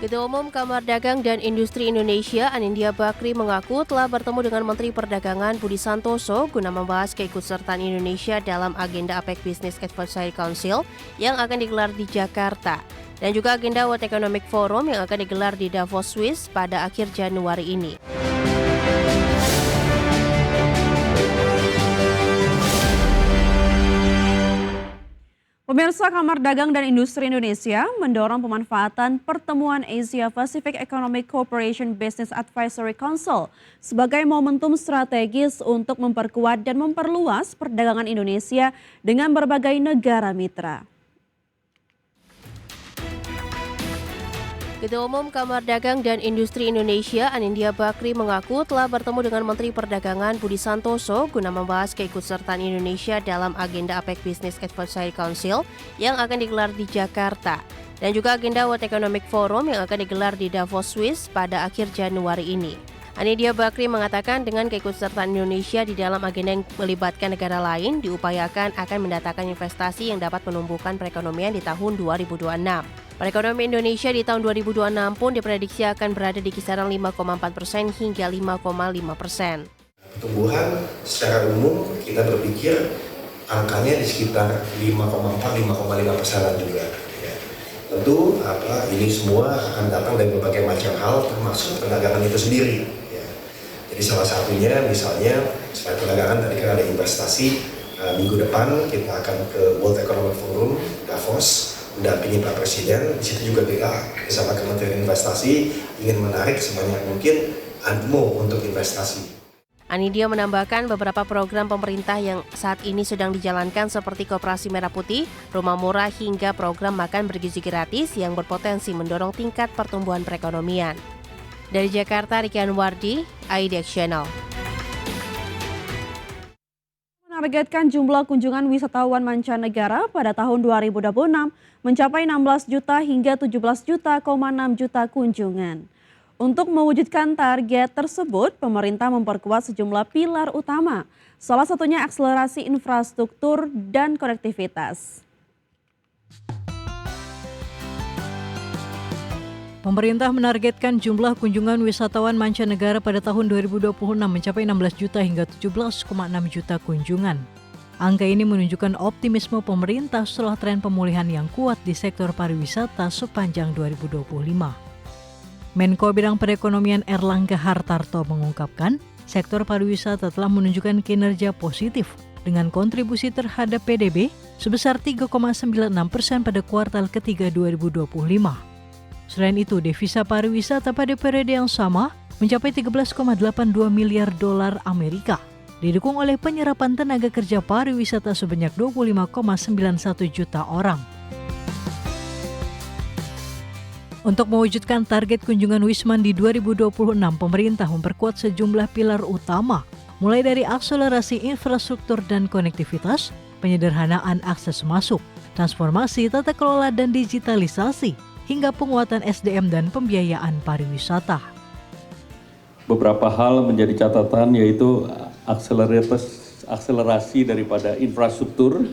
Ketua Umum Kamar Dagang dan Industri Indonesia, Anindya Bakri, mengaku telah bertemu dengan Menteri Perdagangan Budi Santoso guna membahas keikutsertaan Indonesia dalam agenda APEC Business Advisory Council yang akan digelar di Jakarta, dan juga agenda World Economic Forum yang akan digelar di Davos, Swiss pada akhir Januari ini. Pemirsa, Kamar Dagang dan Industri Indonesia mendorong pemanfaatan pertemuan Asia Pacific Economic Cooperation Business Advisory Council sebagai momentum strategis untuk memperkuat dan memperluas perdagangan Indonesia dengan berbagai negara mitra. Ketua Umum Kamar Dagang dan Industri Indonesia, Anindya Bakri, mengaku telah bertemu dengan Menteri Perdagangan Budi Santoso guna membahas keikutsertaan Indonesia dalam agenda APEC Business Advisory Council yang akan digelar di Jakarta, dan juga agenda World Economic Forum yang akan digelar di Davos, Swiss pada akhir Januari ini. Anindya Bakri mengatakan dengan keikutsertaan Indonesia di dalam agenda yang melibatkan negara lain diupayakan akan mendatangkan investasi yang dapat menumbuhkan perekonomian di tahun 2026. Perekonomian Indonesia di tahun 2026 pun diprediksi akan berada di kisaran 5,4% hingga 5,5%. Pertumbuhan secara umum kita berpikir angkanya di sekitar 5,4-5,5% juga. Ya. Tentu ini semua akan datang dari berbagai macam hal, termasuk perdagangan itu sendiri. Ya. Jadi salah satunya misalnya selain perdagangan tadi kan ada investasi. Minggu depan kita akan ke World Economic Forum Davos, mendampingi Pak Presiden. Di situ juga kita bersama Kementerian Investasi ingin menarik sebanyak mungkin animo untuk investasi. Anindya menambahkan beberapa program pemerintah yang saat ini sedang dijalankan seperti Koperasi Merah Putih, Rumah Murah, hingga program makan bergizi gratis yang berpotensi mendorong tingkat pertumbuhan perekonomian. Dari Jakarta, Riki Anwardi, IDX Channel. Menargetkan jumlah kunjungan wisatawan mancanegara pada tahun 2026 mencapai 16 juta hingga 17,6 juta kunjungan. Untuk mewujudkan target tersebut, pemerintah memperkuat sejumlah pilar utama, salah satunya akselerasi infrastruktur dan konektivitas. Pemerintah menargetkan jumlah kunjungan wisatawan mancanegara pada tahun 2026 mencapai 16 juta hingga 17,6 juta kunjungan. Angka ini menunjukkan optimisme pemerintah setelah tren pemulihan yang kuat di sektor pariwisata sepanjang 2025. Menko Bidang Perekonomian Erlangga Hartarto mengungkapkan, sektor pariwisata telah menunjukkan kinerja positif dengan kontribusi terhadap PDB sebesar 3,96% pada kuartal ketiga 2025. Selain itu, devisa pariwisata pada periode yang sama mencapai 13,82 miliar dolar Amerika, didukung oleh penyerapan tenaga kerja pariwisata sebanyak 25,91 juta orang. Untuk mewujudkan target kunjungan Wisman di 2026, pemerintah memperkuat sejumlah pilar utama, mulai dari akselerasi infrastruktur dan konektivitas, penyederhanaan akses masuk, transformasi tata kelola dan digitalisasi, hingga penguatan SDM dan pembiayaan pariwisata. Beberapa hal menjadi catatan, yaitu akselerasi daripada infrastruktur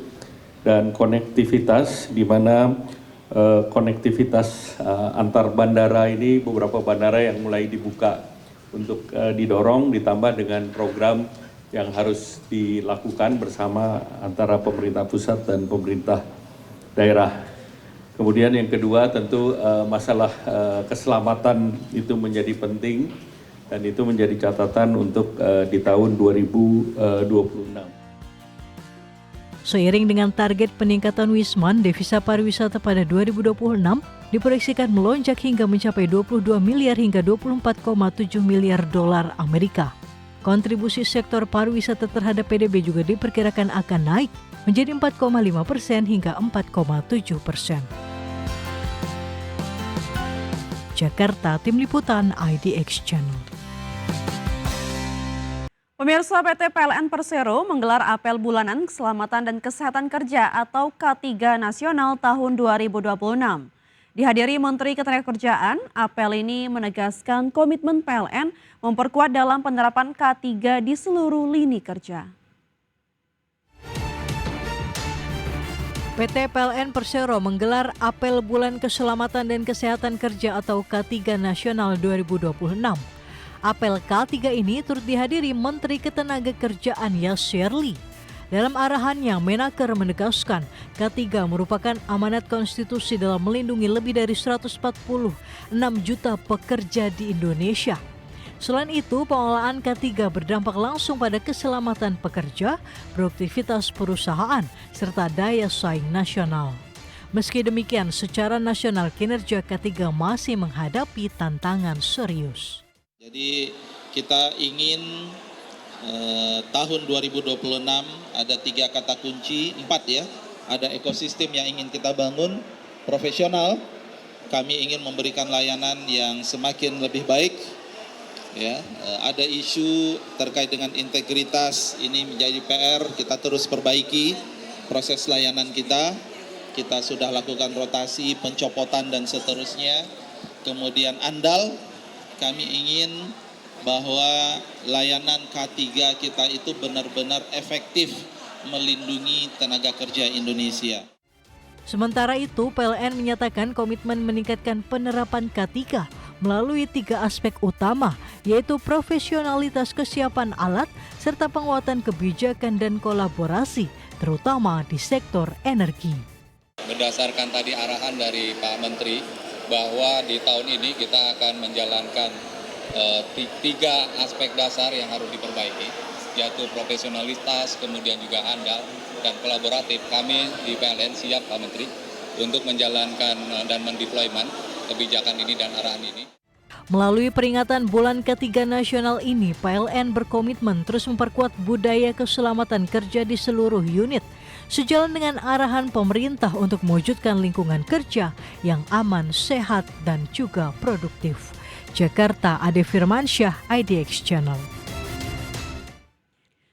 dan konektivitas, di mana konektivitas antar bandara ini, beberapa bandara yang mulai dibuka untuk didorong, ditambah dengan program yang harus dilakukan bersama antara pemerintah pusat dan pemerintah daerah. Kemudian yang kedua tentu masalah keselamatan itu menjadi penting, dan itu menjadi catatan untuk di tahun 2026. Seiring dengan target peningkatan Wisman, devisa pariwisata pada 2026 diproyeksikan melonjak hingga mencapai 22 miliar hingga 24,7 miliar dolar Amerika. Kontribusi sektor pariwisata terhadap PDB juga diperkirakan akan naik menjadi 4,5% hingga 4,7%. Jakarta, Tim Liputan IDX Channel. Pemirsa, PT PLN Persero menggelar apel bulanan keselamatan dan kesehatan kerja atau K3 Nasional tahun 2026. Dihadiri Menteri Ketenagakerjaan, apel ini menegaskan komitmen PLN memperkuat dalam penerapan K3 di seluruh lini kerja. PT PLN Persero menggelar Apel Bulan Keselamatan dan Kesehatan Kerja atau K3 Nasional 2026. Apel K3 ini turut dihadiri Menteri Ketenagakerjaan Yasirli. Dalam arahannya, Menaker menegaskan K3 merupakan amanat konstitusi dalam melindungi lebih dari 146 juta pekerja di Indonesia. Selain itu, pengelolaan K3 berdampak langsung pada keselamatan pekerja, produktivitas perusahaan, serta daya saing nasional. Meski demikian, secara nasional kinerja K3 masih menghadapi tantangan serius. Jadi kita ingin tahun 2026 ada 3 kata kunci, 4 ya. Ada ekosistem yang ingin kita bangun, profesional. Kami ingin memberikan layanan yang semakin lebih baik. Ya, ada isu terkait dengan integritas, ini menjadi PR, kita terus perbaiki proses layanan kita. Kita sudah lakukan rotasi, pencopotan dan seterusnya. Kemudian andal, kami ingin bahwa layanan K3 kita itu benar-benar efektif melindungi tenaga kerja Indonesia. Sementara itu, PLN menyatakan komitmen meningkatkan penerapan K3 melalui 3 aspek utama, yaitu profesionalitas kesiapan alat, serta penguatan kebijakan dan kolaborasi, terutama di sektor energi. Berdasarkan tadi arahan dari Pak Menteri, bahwa di tahun ini kita akan menjalankan 3 aspek dasar yang harus diperbaiki, yaitu profesionalitas, kemudian juga andal, dan kolaboratif. Kami di PLN siap, Pak Menteri, untuk menjalankan dan mendeployment kebijakan ini dan arahan ini. Melalui peringatan Bulan K3 Nasional ini, PLN berkomitmen terus memperkuat budaya keselamatan kerja di seluruh unit, sejalan dengan arahan pemerintah untuk mewujudkan lingkungan kerja yang aman, sehat, dan juga produktif. Jakarta, Ade Firmansyah, IDX Channel.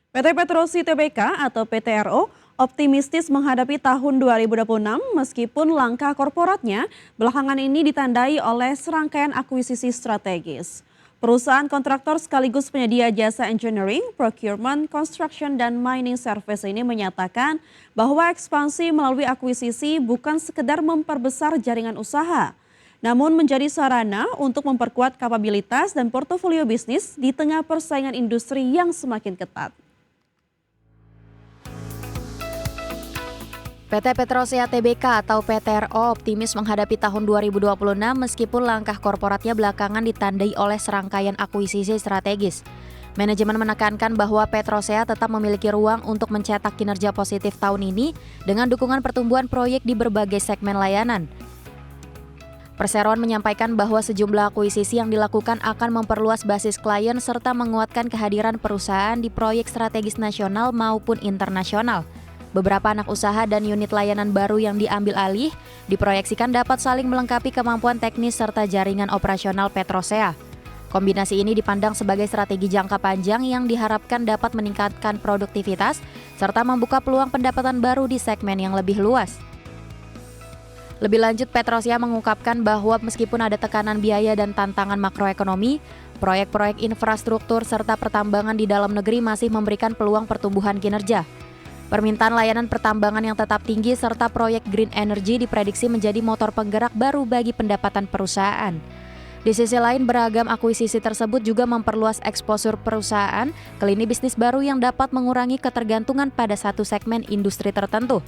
PT Petrosi Tbk atau PTRO optimistis menghadapi tahun 2026 meskipun langkah korporatnya belakangan ini ditandai oleh serangkaian akuisisi strategis. Perusahaan kontraktor sekaligus penyedia jasa engineering, procurement, construction, dan mining service ini menyatakan bahwa ekspansi melalui akuisisi bukan sekedar memperbesar jaringan usaha, namun menjadi sarana untuk memperkuat kapabilitas dan portofolio bisnis di tengah persaingan industri yang semakin ketat. PT Petrosi Tbk atau PTRO optimis menghadapi tahun 2026 meskipun langkah korporatnya belakangan ditandai oleh serangkaian akuisisi strategis. Manajemen menekankan bahwa Petrosea tetap memiliki ruang untuk mencetak kinerja positif tahun ini dengan dukungan pertumbuhan proyek di berbagai segmen layanan. Perseroan menyampaikan bahwa sejumlah akuisisi yang dilakukan akan memperluas basis klien serta menguatkan kehadiran perusahaan di proyek strategis nasional maupun internasional. Beberapa anak usaha dan unit layanan baru yang diambil alih diproyeksikan dapat saling melengkapi kemampuan teknis serta jaringan operasional Petrosea. Kombinasi ini dipandang sebagai strategi jangka panjang yang diharapkan dapat meningkatkan produktivitas serta membuka peluang pendapatan baru di segmen yang lebih luas. Lebih lanjut, Petrosea mengungkapkan bahwa meskipun ada tekanan biaya dan tantangan makroekonomi, proyek-proyek infrastruktur serta pertambangan di dalam negeri masih memberikan peluang pertumbuhan kinerja. Permintaan layanan pertambangan yang tetap tinggi serta proyek green energy diprediksi menjadi motor penggerak baru bagi pendapatan perusahaan. Di sisi lain, beragam akuisisi tersebut juga memperluas eksposur perusahaan ke lini bisnis baru yang dapat mengurangi ketergantungan pada satu segmen industri tertentu.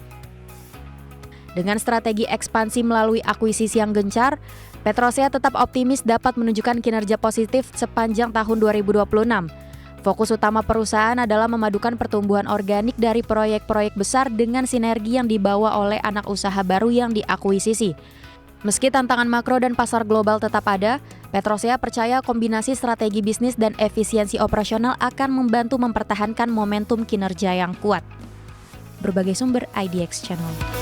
Dengan strategi ekspansi melalui akuisisi yang gencar, Petrosea tetap optimis dapat menunjukkan kinerja positif sepanjang tahun 2026. Fokus utama perusahaan adalah memadukan pertumbuhan organik dari proyek-proyek besar dengan sinergi yang dibawa oleh anak usaha baru yang diakuisisi. Meski tantangan makro dan pasar global tetap ada, Petrosea percaya kombinasi strategi bisnis dan efisiensi operasional akan membantu mempertahankan momentum kinerja yang kuat. Berbagai sumber IDX Channel.